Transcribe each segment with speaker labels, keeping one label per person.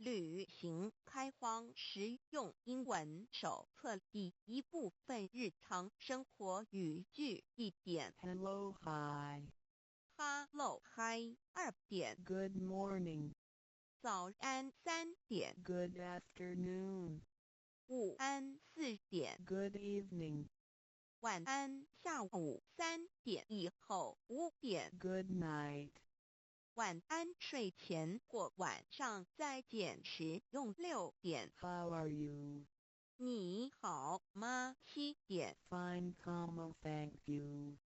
Speaker 1: 旅行开荒实用英文手册第一部分日常生活语句1点
Speaker 2: Hello, hi.
Speaker 1: Hello, hi 2点
Speaker 2: Good morning.
Speaker 1: 早安3点
Speaker 2: Good afternoon.
Speaker 1: 午安4点
Speaker 2: Good evening.
Speaker 1: 晚安下午3点以后5点
Speaker 2: Good night.
Speaker 1: 晚安睡前或晚上再见时用6点
Speaker 2: How are you?
Speaker 1: 你好吗7点
Speaker 2: Fine, thank you.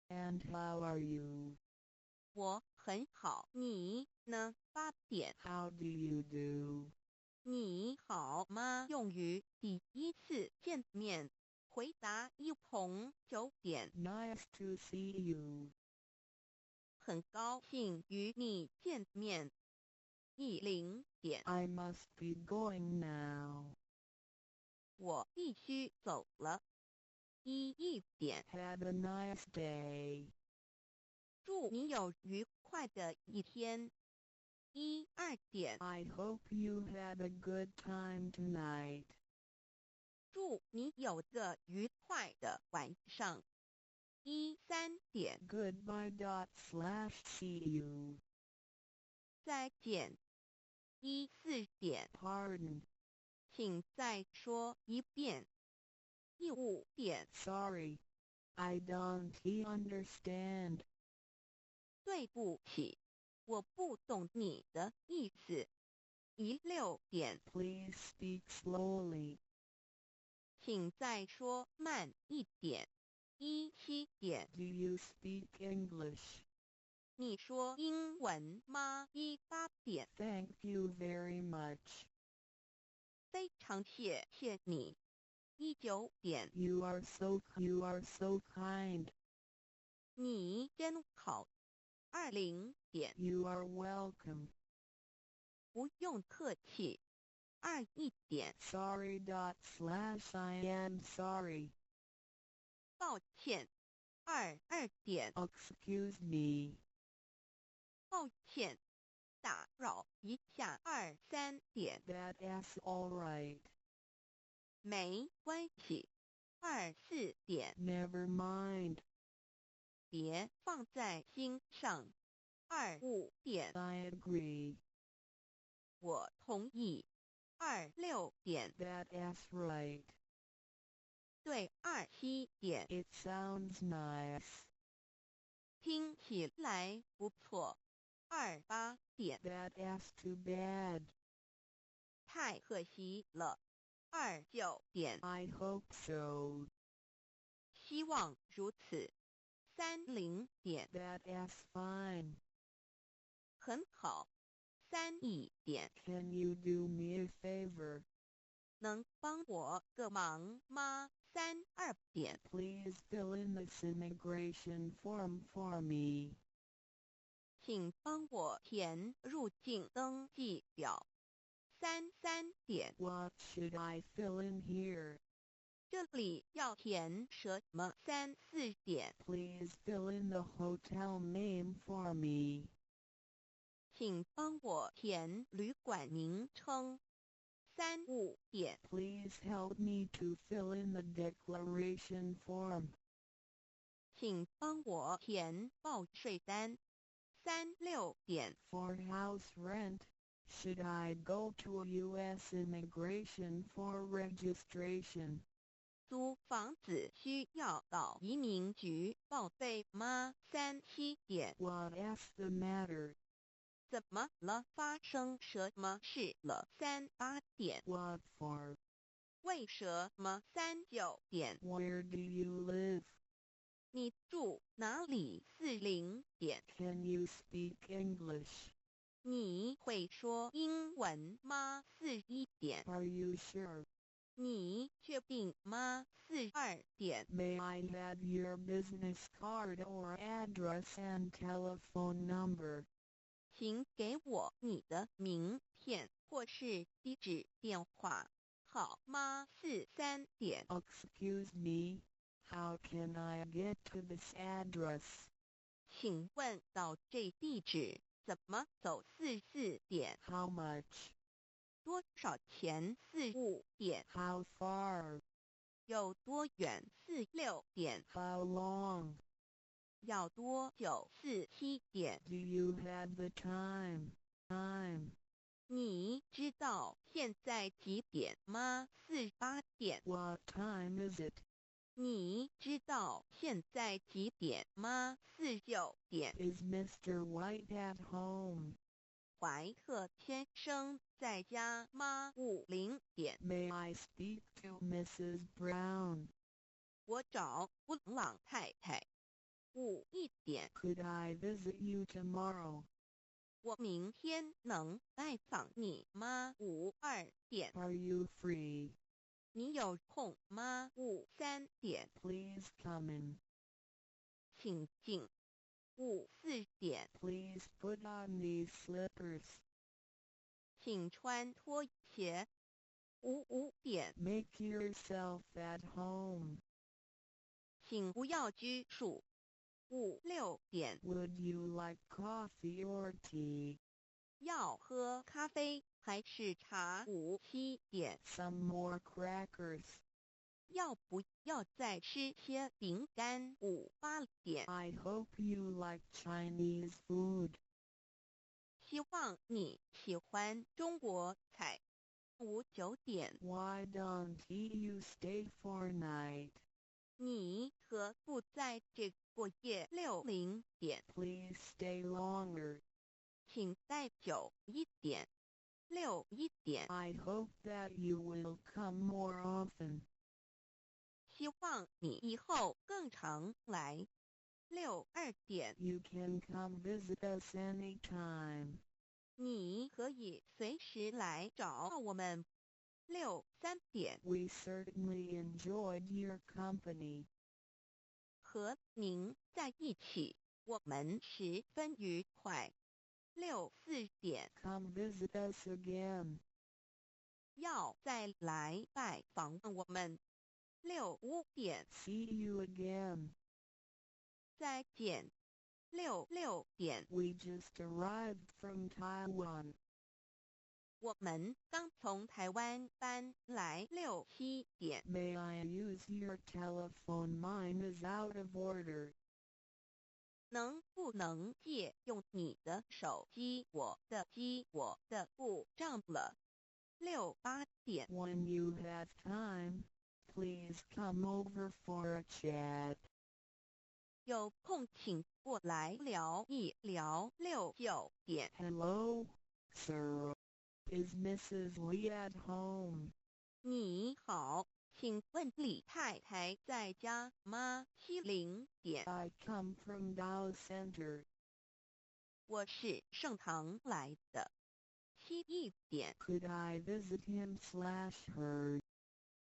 Speaker 2: And how are you?
Speaker 1: 我很好你呢8点
Speaker 2: How do you do?
Speaker 1: 你好吗用于第一次见面回答一同9点
Speaker 2: Nice to see you.
Speaker 1: 很高兴与你见面10点
Speaker 2: I must be going now.
Speaker 1: 我必须走了1点
Speaker 2: Have a nice day.
Speaker 1: 祝你有愉快的一天2点
Speaker 2: I hope you had a good time tonight.
Speaker 1: 祝你有个愉快的晚上3点
Speaker 2: Goodbye. See you.
Speaker 1: 再见4点
Speaker 2: Pardon.
Speaker 1: 请再说一遍5点
Speaker 2: Sorry. I don't understand.
Speaker 1: 对不起我不懂你的意思6点
Speaker 2: Please speak slowly.
Speaker 1: 请再说慢一点7点
Speaker 2: Do you speak English?
Speaker 1: 你说英文吗8点
Speaker 2: Thank you very much.
Speaker 1: 非常谢谢你9点
Speaker 2: You are so kind.
Speaker 1: 你真好20点
Speaker 2: You are welcome.
Speaker 1: 不用客气1点
Speaker 2: Sorry. I am sorry.
Speaker 1: 抱歉2点
Speaker 2: Excuse me.
Speaker 1: 抱歉打扰一下3点
Speaker 2: That's all right.
Speaker 1: 没关系4点
Speaker 2: Never mind.
Speaker 1: 别放在心上5点
Speaker 2: I agree.
Speaker 1: 我同意6点
Speaker 2: That's right.
Speaker 1: 对7点
Speaker 2: It sounds nice.
Speaker 1: 听起来不错8点
Speaker 2: That's too bad.
Speaker 1: 太可惜了9点
Speaker 2: I hope so.
Speaker 1: 希望如此30点
Speaker 2: That's fine.
Speaker 1: 很好3点
Speaker 2: Can you do me a favor?
Speaker 1: 能帮我个忙吗2点
Speaker 2: Please fill in this immigration form for me.
Speaker 1: 请帮我填入境登记表3点
Speaker 2: What should I fill in here?
Speaker 1: 这里要填什么3点
Speaker 2: Please fill in the hotel name for me.
Speaker 1: 请帮我填旅馆名称3点
Speaker 2: Please help me to fill in the declaration form.
Speaker 1: 请帮我填报税单3点
Speaker 2: For house rent, should I go to a U.S. immigration for registration?
Speaker 1: 租房子需要到移民局报备吗3点
Speaker 2: What's the matter?
Speaker 1: 怎么了发生什么事了3点
Speaker 2: What for?
Speaker 1: 为什么3点
Speaker 2: Where do you live?
Speaker 1: 你住哪里40点
Speaker 2: Can you speak English?
Speaker 1: 你会说英文吗41点
Speaker 2: Are you sure?
Speaker 1: 你确定吗42点
Speaker 2: May I have your business card or address and telephone number?
Speaker 1: 请给我你的名片或是地址电话好吗43点
Speaker 2: Excuse me, how can I get to this address?
Speaker 1: 请问到这地址怎么走44点
Speaker 2: How much?
Speaker 1: 多少钱？45点。
Speaker 2: How far?
Speaker 1: 有多远？46点。
Speaker 2: How long?
Speaker 1: 要多久？47点。
Speaker 2: Do you have the time?
Speaker 1: 你知道现在几点吗？48点。
Speaker 2: What time is it?
Speaker 1: 你知道现在几点吗？49点。
Speaker 2: Is Mr. White at home?
Speaker 1: 怀特先生在家吗？50点。
Speaker 2: May I speak to Mrs. Brown?
Speaker 1: 我找布朗太太。51点。
Speaker 2: Could I visit you tomorrow?
Speaker 1: 我明天能拜访你吗？52点。
Speaker 2: Are you free?
Speaker 1: 你有空吗？53点。
Speaker 2: Please come in.
Speaker 1: 请进。54点。
Speaker 2: Please put on these slippers.
Speaker 1: 请穿拖鞋。55点。
Speaker 2: Make yourself at home.
Speaker 1: 请不要拘束。56点。
Speaker 2: Would you like coffee or tea?
Speaker 1: 要喝咖啡还是茶？57点。
Speaker 2: Some more crackers.
Speaker 1: 要不要再吃些饼干？58点。
Speaker 2: I hope you like Chinese food.
Speaker 1: 希望你喜欢中国菜。59点。
Speaker 2: Why don't you stay for night?
Speaker 1: 你何不在这过夜？60点。
Speaker 2: Please stay longer.
Speaker 1: 请待久一点。61点。
Speaker 2: I hope that you will come more often.
Speaker 1: 希望你以后更常来。62点。
Speaker 2: You can come visit us anytime.
Speaker 1: 你可以随时来找我们。63点。
Speaker 2: We certainly enjoyed your company.
Speaker 1: 和您在一起，我们十分愉快。64点。
Speaker 2: Come visit us again.
Speaker 1: 要再来拜访我们。65点。
Speaker 2: See you again.
Speaker 1: 再见。66点。
Speaker 2: We just arrived from Taiwan.
Speaker 1: 我们刚从台湾搬来。67点。
Speaker 2: May I use your telephone? Mine is out of order.
Speaker 1: 能不能借用你的手机？我的故障了。68点。
Speaker 2: When you have time, please come over for a chat.
Speaker 1: 有空请过来聊一聊。69点。
Speaker 2: Hello, sir. Is Mrs. Lee at home?
Speaker 1: 你好，请问李太太在家吗？70点。
Speaker 2: I come from Dow Center.
Speaker 1: 我是盛唐来的。71点。
Speaker 2: Could I visit him/her?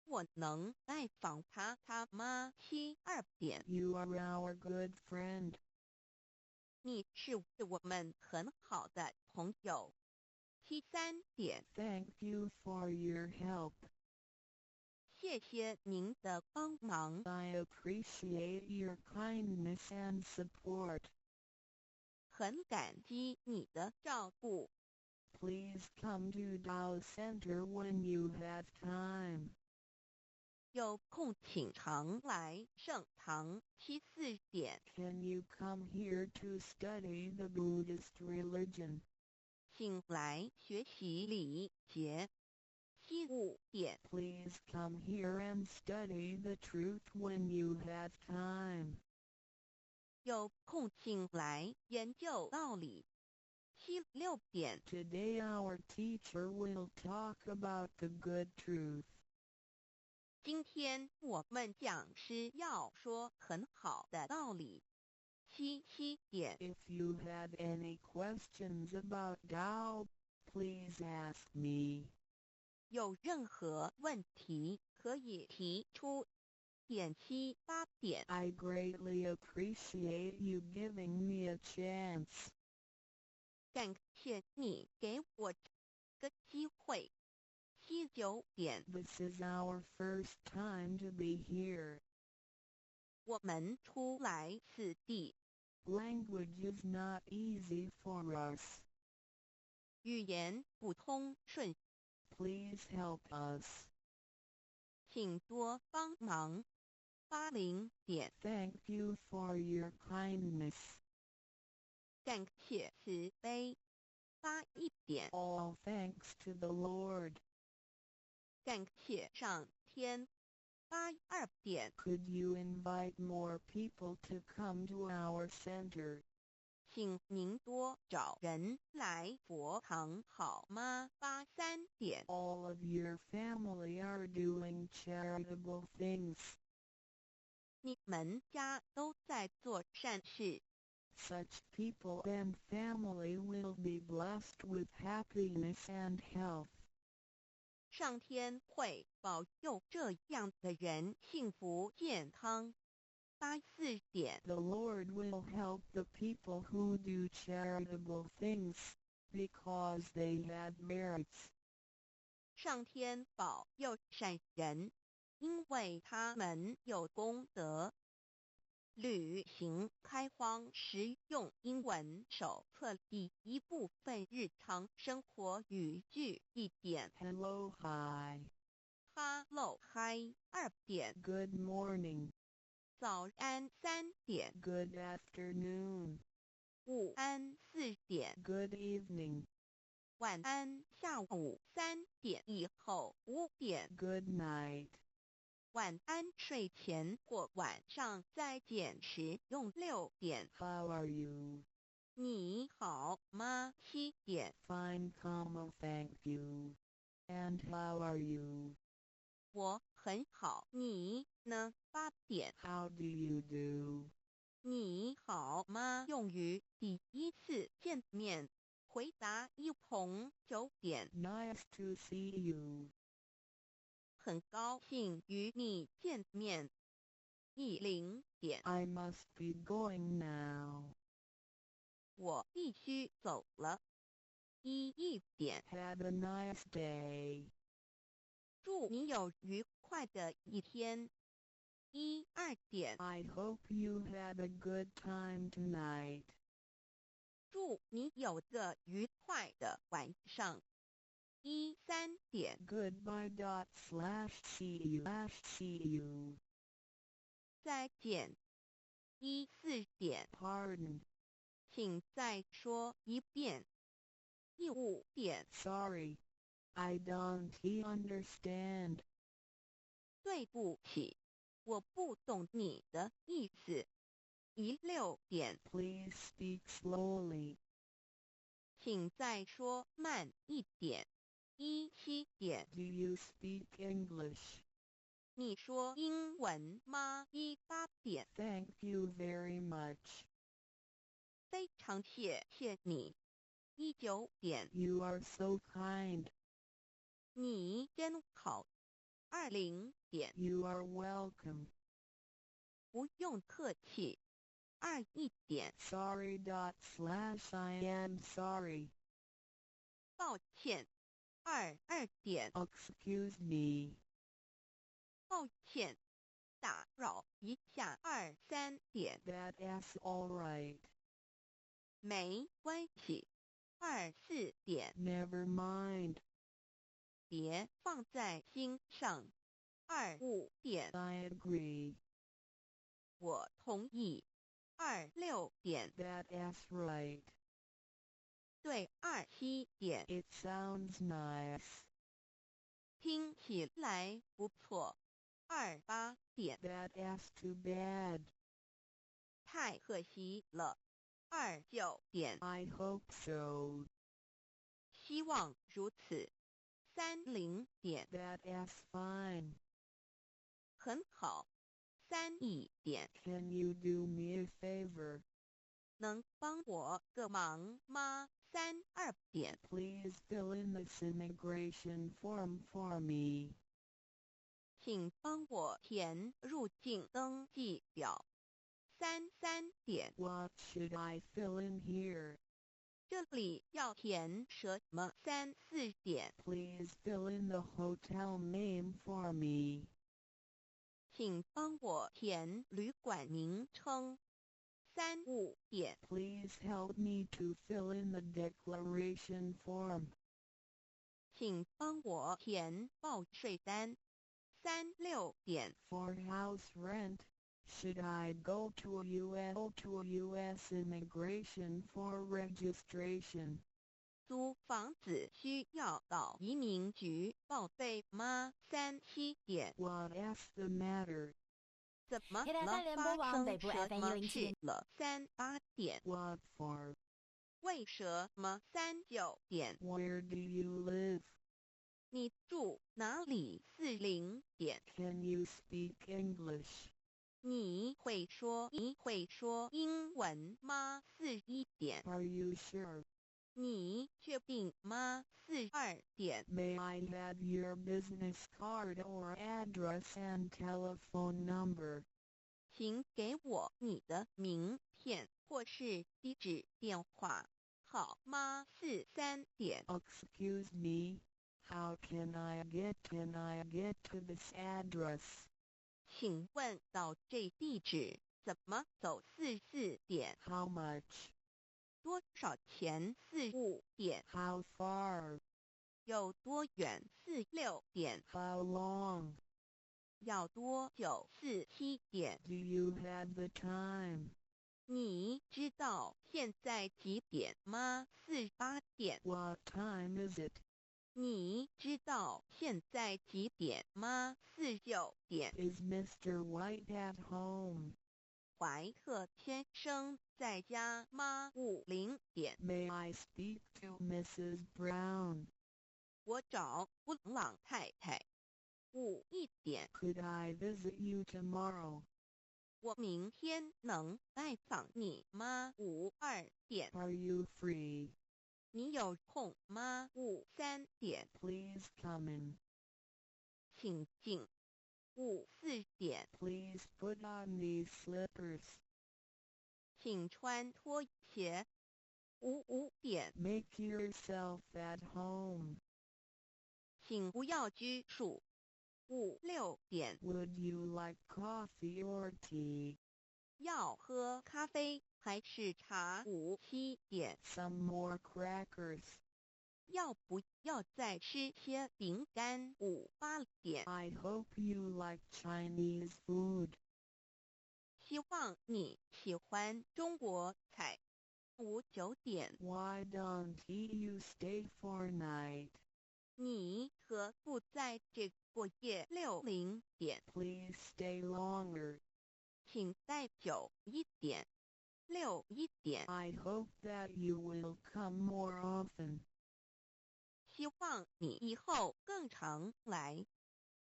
Speaker 1: 我能拜访他吗？72点。
Speaker 2: You are our good friend.
Speaker 1: 你是我们很好的朋友。73点。
Speaker 2: Thank you for your help.
Speaker 1: 谢谢您的帮忙，
Speaker 2: I appreciate your kindness and support.
Speaker 1: 很感激你的照顾。
Speaker 2: Please come to Dow Center when you have time.
Speaker 1: 有空请常来盛唐。74点。
Speaker 2: Can you come here to study the Buddhist religion?
Speaker 1: 请来学习礼节。75点。
Speaker 2: Please come here and study the truth when you have time.
Speaker 1: 有空请来研究道理。76点。
Speaker 2: Today our teacher will talk about the good truth.
Speaker 1: 今天我们讲师要说很好的道理。77点。
Speaker 2: If you have any questions about Tao, please ask me.
Speaker 1: 有任何问题可以提出。78点。
Speaker 2: I greatly appreciate you giving me a chance.
Speaker 1: 感谢你给我个机会。79点。
Speaker 2: This is our first time to be here.
Speaker 1: 我们初来此地，
Speaker 2: Language is not easy for us.
Speaker 1: 语言不通顺。
Speaker 2: Please help us.
Speaker 1: 请多帮忙。80点，
Speaker 2: Thank you for your kindness.
Speaker 1: 感谢慈悲。81点，
Speaker 2: All thanks to the Lord.
Speaker 1: 感谢上天。82点，
Speaker 2: Could you invite more people to come to our center?
Speaker 1: 请您多找人来佛堂好吗？83点，
Speaker 2: All of your family are doing charitable things.
Speaker 1: 你们家都在做善事，
Speaker 2: Such people and family will be blessed with happiness and health.
Speaker 1: 上天会保佑这样的人幸福健康。84点，
Speaker 2: The Lord will help the people who do charitable things, because they have merits.
Speaker 1: 上天保佑善人，因为他们有功德。旅行开荒实用英文手册第一部分日常生活语句1点
Speaker 2: Hello, hi.
Speaker 1: Hello Hi 2点
Speaker 2: Good morning.
Speaker 1: 早安3点
Speaker 2: Good afternoon.
Speaker 1: 午安4点
Speaker 2: Good evening.
Speaker 1: 晚安下午3点以后5点
Speaker 2: Good night.
Speaker 1: 晚安睡前或晚上再见时用6点
Speaker 2: How are you?
Speaker 1: 你好吗7点
Speaker 2: Fine, thank you. And how are you?
Speaker 1: 我很好你呢8点
Speaker 2: How do you do?
Speaker 1: 你好吗用于第一次见面回答一同9点
Speaker 2: Nice to see you.
Speaker 1: 很高兴与你见面10点
Speaker 2: I must be going now.
Speaker 1: 我必须走了11点
Speaker 2: Have a nice day.
Speaker 1: 祝你有愉快的一天12点
Speaker 2: I hope you had a good time tonight.
Speaker 1: 祝你有个愉快的晚上13点
Speaker 2: Goodbye. See you.
Speaker 1: 再见14点
Speaker 2: Pardon.
Speaker 1: 请再说一遍15点
Speaker 2: Sorry. I don't understand.
Speaker 1: 对不起我不懂你的意思16点
Speaker 2: Please speak slowly.
Speaker 1: 请再说慢一点17点
Speaker 2: Do you speak English?
Speaker 1: 你说英文吗18点
Speaker 2: Thank you very much.
Speaker 1: 非常谢谢你19点
Speaker 2: You are so kind.
Speaker 1: 你真好20点
Speaker 2: You are welcome.
Speaker 1: 不用客气21点
Speaker 2: Sorry. I am sorry.
Speaker 1: 抱歉22点
Speaker 2: Excuse me.
Speaker 1: 抱歉打扰一下23点
Speaker 2: That's all right.
Speaker 1: 没关系24点
Speaker 2: Never mind.
Speaker 1: 别放在心上25点
Speaker 2: I agree.
Speaker 1: 我同意26点
Speaker 2: That's right.
Speaker 1: 对27点
Speaker 2: It sounds nice.
Speaker 1: 听起来不错28点
Speaker 2: That's too bad.
Speaker 1: 太可惜了29点
Speaker 2: I hope so.
Speaker 1: 希望如此30点
Speaker 2: That's fine.
Speaker 1: 很好31点
Speaker 2: Can you do me a favor?
Speaker 1: 能帮我个忙吗32点
Speaker 2: Please fill in this immigration form for me.
Speaker 1: 请帮我填入境登记表33点
Speaker 2: What should I fill in here?
Speaker 1: 这里要填什么34点
Speaker 2: Please fill in the hotel name for me.
Speaker 1: 请帮我填旅馆名称35点
Speaker 2: Please help me to fill in the declaration form.
Speaker 1: 请帮我填报税单。36点
Speaker 2: For house rent, should I go to US Immigration for registration?
Speaker 1: 租房子需要到移民局报备吗？37点
Speaker 2: What's the matter?
Speaker 1: 怎么
Speaker 3: 铁达
Speaker 1: 了？
Speaker 3: 三联播
Speaker 1: 发生
Speaker 3: 网北部
Speaker 1: 什
Speaker 3: FM
Speaker 1: 么
Speaker 3: 107点
Speaker 1: 事了？38点
Speaker 2: What for?
Speaker 1: 为什么？39点
Speaker 2: Where do you live?
Speaker 1: 你住哪里？40点
Speaker 2: Can you speak English?
Speaker 1: 你会说英文吗？41点
Speaker 2: Are you sure?
Speaker 1: 你确定吗？42点
Speaker 2: May I have your business card or address and telephone number?
Speaker 1: 请给我你的名片或是地址电话好吗？43点
Speaker 2: Excuse me, how can I get to this address?
Speaker 1: 请问到这地址怎么走？44点
Speaker 2: How much?
Speaker 1: 多少钱？45点
Speaker 2: How far?
Speaker 1: 有多远？46点
Speaker 2: How long?
Speaker 1: 要多久？47点
Speaker 2: Do you have the time?
Speaker 1: 你知道现在几点吗？48点
Speaker 2: What time is it?
Speaker 1: 你知道现在几点吗？49点
Speaker 2: Is Mr. White at home?
Speaker 1: 怀特先生在家吗？50点
Speaker 2: May I speak to Mrs. Brown?
Speaker 1: 我找布朗太太。51点
Speaker 2: Could I visit you tomorrow?
Speaker 1: 我明天能拜访你吗？52点
Speaker 2: Are you free?
Speaker 1: 你有空吗？53点
Speaker 2: Please come in.
Speaker 1: 请进。54点
Speaker 2: Please put on these slippers.
Speaker 1: 请穿拖鞋。55点
Speaker 2: Make yourself at home.
Speaker 1: 请不要拘束。56点
Speaker 2: Would you like coffee or tea?
Speaker 1: 要喝咖啡还是茶？57点
Speaker 2: Some more crackers.
Speaker 1: 要不要再吃些饼干？58点
Speaker 2: I hope you like Chinese food.
Speaker 1: 希望你喜欢中国菜。59点
Speaker 2: Why don't you stay for night?
Speaker 1: 你可不在这过夜。60点
Speaker 2: Please stay longer.
Speaker 1: 请待久一点。61点
Speaker 2: I hope that you will come more often.
Speaker 1: 希望你以后更常来。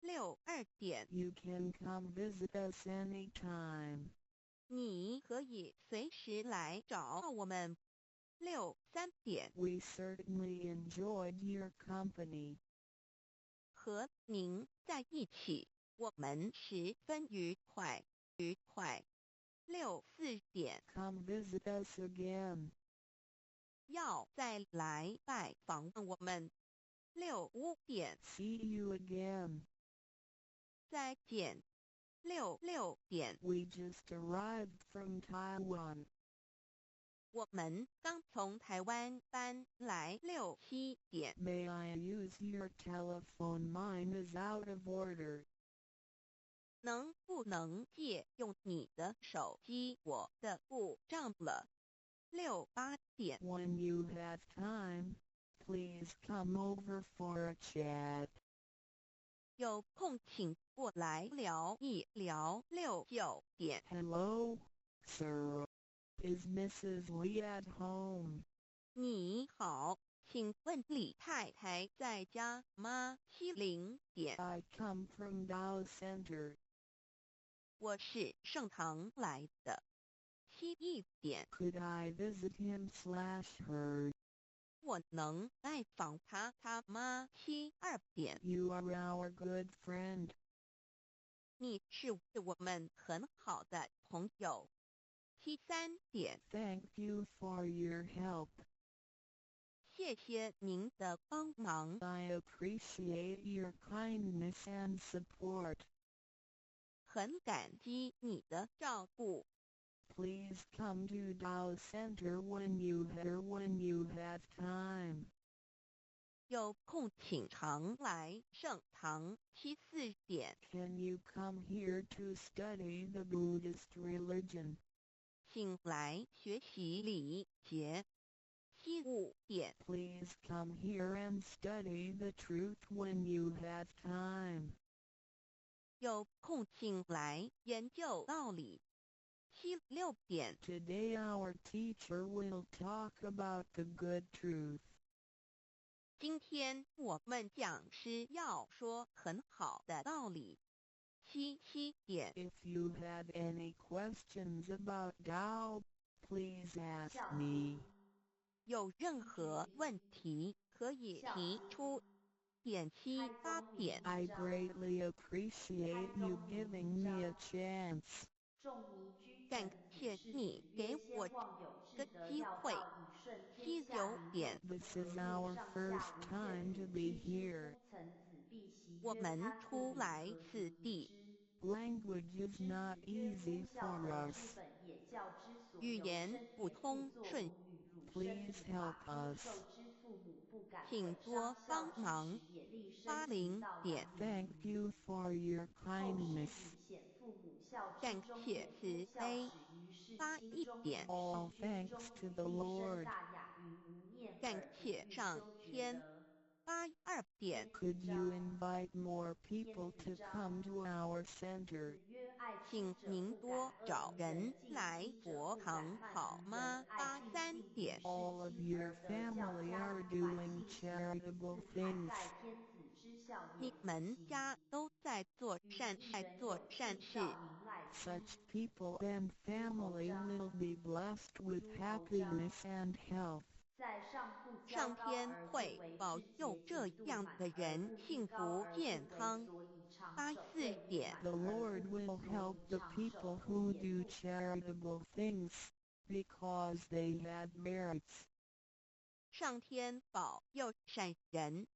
Speaker 1: 62点
Speaker 2: You can come visit us anytime.
Speaker 1: 你可以随时来找我们。63点
Speaker 2: We certainly enjoyed your company.
Speaker 1: 和您在一起，我们十分愉快。64点
Speaker 2: Come visit us again.
Speaker 1: 要再来拜访我们。65点
Speaker 2: See you again.
Speaker 1: 再见。66点
Speaker 2: We just arrived from Taiwan.
Speaker 1: 我们刚从台湾搬来。67点
Speaker 2: May I use your telephone? Mine is out of order.
Speaker 1: 能不能借用你的手机？我的故障了。68点
Speaker 2: When you have time, please come over for a chat.
Speaker 1: 有空请过来聊一聊。69点
Speaker 2: Hello, sir. Is Mrs. Lee at home?
Speaker 1: 你好，请问李太太在家吗？70点
Speaker 2: I come from Dow Center.
Speaker 1: 我是盛唐来的。71点
Speaker 2: Could I visit him/her?
Speaker 1: 我能拜访他吗？72点
Speaker 2: You are our good friend.
Speaker 1: 你是我们很好的朋友。73点
Speaker 2: Thank you for your help.
Speaker 1: 谢谢您的帮忙，
Speaker 2: I appreciate your kindness and support.
Speaker 1: 很感激你的照顾。
Speaker 2: Please come to Dow Center when you have time.
Speaker 1: 有空请常来圣堂7-4点。
Speaker 2: Can you come here to study the Buddhist religion?
Speaker 1: 请来学习礼节。7-5点。
Speaker 2: Please come here and study the truth when you have time.
Speaker 1: 有空请来研究道理。7-6点。
Speaker 2: Today our teacher will talk about the good truth.
Speaker 1: 今天我们讲师要说很好的道理。7-7点。
Speaker 2: If you have any questions about Tao, please ask
Speaker 3: 孝
Speaker 2: me.
Speaker 3: 心，
Speaker 1: 有任何问题可以提出。点7-8点。
Speaker 2: I greatly appreciate you giving me a chance.
Speaker 3: 仲尼居
Speaker 1: 感
Speaker 3: 劝子
Speaker 1: 谢你
Speaker 3: 是子
Speaker 1: 给
Speaker 3: 曰：
Speaker 1: 我
Speaker 3: 先望有
Speaker 1: 个
Speaker 3: 志得
Speaker 1: 机会。
Speaker 3: 要道，以顺天下
Speaker 1: 7-9
Speaker 3: 民
Speaker 1: 点。
Speaker 3: 有
Speaker 2: This
Speaker 3: 和
Speaker 2: is
Speaker 3: 睦
Speaker 2: our
Speaker 3: 上
Speaker 2: first
Speaker 3: 下无间。
Speaker 2: time to be
Speaker 3: 其之
Speaker 2: here.
Speaker 3: 夫曾子必习
Speaker 1: 我
Speaker 3: 曰：
Speaker 1: 们
Speaker 3: 参不
Speaker 1: 出来
Speaker 3: 履何
Speaker 1: 此
Speaker 3: 足以
Speaker 1: 地。
Speaker 3: 知？
Speaker 2: Language is
Speaker 3: 之
Speaker 2: not
Speaker 3: 子曰：夫
Speaker 2: easy
Speaker 3: 孝
Speaker 2: for
Speaker 3: 德之
Speaker 2: us.
Speaker 3: 本也，教之所
Speaker 1: 语
Speaker 3: 由
Speaker 1: 言不
Speaker 3: 生也，故
Speaker 1: 通顺。
Speaker 3: 作无语，汝生
Speaker 2: Please
Speaker 3: 以
Speaker 2: help
Speaker 3: 法诸
Speaker 2: us.
Speaker 3: 受之父母不敢
Speaker 1: 请
Speaker 3: 毁伤
Speaker 1: 多
Speaker 3: 孝之
Speaker 1: 帮忙。
Speaker 3: 始也，立身行
Speaker 1: 80
Speaker 3: 道
Speaker 1: 点。
Speaker 3: 阳
Speaker 2: Thank
Speaker 3: 明。
Speaker 2: you for your
Speaker 3: 后世
Speaker 2: kindness.
Speaker 3: 以显父母孝之
Speaker 1: 感
Speaker 3: 忠
Speaker 1: 谢
Speaker 3: 也，夫
Speaker 1: 慈悲。
Speaker 3: 孝始于事亲
Speaker 1: 81
Speaker 3: 忠，
Speaker 1: 点。
Speaker 3: 如
Speaker 2: All
Speaker 3: 事君
Speaker 2: thanks
Speaker 3: 忠，
Speaker 2: to
Speaker 3: 与
Speaker 2: the
Speaker 3: 立身
Speaker 2: Lord.
Speaker 3: 大雅，云无念
Speaker 1: 感
Speaker 3: 耳，古
Speaker 1: 谢上
Speaker 3: 欲修厥
Speaker 1: 天。
Speaker 3: 德。
Speaker 1: 82点。
Speaker 3: 天
Speaker 2: Could
Speaker 3: 子
Speaker 2: you
Speaker 3: 章，
Speaker 2: invite more
Speaker 3: 天
Speaker 2: people
Speaker 3: 子
Speaker 2: to
Speaker 3: 章，
Speaker 2: come to our center?
Speaker 3: 子曰：爱亲者
Speaker 1: 请您
Speaker 3: 不敢
Speaker 1: 多找
Speaker 3: 恶，与人
Speaker 1: 人
Speaker 3: 近
Speaker 1: 来
Speaker 3: 亲者
Speaker 1: 佛
Speaker 3: 不敢
Speaker 1: 堂
Speaker 3: 慢，与人
Speaker 1: 好吗？
Speaker 3: 爱敬
Speaker 1: 83
Speaker 3: 信，
Speaker 1: 点。
Speaker 3: 与
Speaker 2: All
Speaker 3: 事
Speaker 2: of
Speaker 3: 亲
Speaker 2: your
Speaker 3: 而得教，
Speaker 2: family
Speaker 3: 家
Speaker 2: are
Speaker 3: 于百
Speaker 2: doing
Speaker 3: 姓喜，
Speaker 2: charitable
Speaker 3: 此乃
Speaker 2: things.
Speaker 3: 在天子之孝也，
Speaker 1: 你
Speaker 3: 子
Speaker 1: 们
Speaker 3: 行。
Speaker 1: 家都在做
Speaker 3: 与
Speaker 1: 善
Speaker 3: 一人
Speaker 1: 在做
Speaker 3: 有尽孝，
Speaker 1: 善事。
Speaker 3: 民赖之。
Speaker 2: Such people and family will be blessed with
Speaker 3: 诸侯章，
Speaker 2: happiness and health.
Speaker 3: 在上不骄
Speaker 1: 上
Speaker 3: 高而不
Speaker 1: 天会
Speaker 3: 为之
Speaker 1: 保佑
Speaker 3: 节，
Speaker 1: 这
Speaker 3: 谨度
Speaker 1: 样的
Speaker 3: 满而
Speaker 1: 人
Speaker 3: 不自
Speaker 1: 幸福
Speaker 3: 高而
Speaker 1: 健康。
Speaker 3: 不为所以长寿，
Speaker 1: 84
Speaker 3: 位业
Speaker 1: 点。
Speaker 3: 满
Speaker 2: The
Speaker 3: 而
Speaker 2: Lord
Speaker 3: 不以
Speaker 2: will
Speaker 3: 所
Speaker 2: help
Speaker 3: 以
Speaker 2: the
Speaker 3: 长
Speaker 2: people
Speaker 3: 寿，故
Speaker 2: who
Speaker 3: 也
Speaker 2: do
Speaker 3: 不。
Speaker 2: charitable things, because they have merits.
Speaker 1: 上天保佑善人。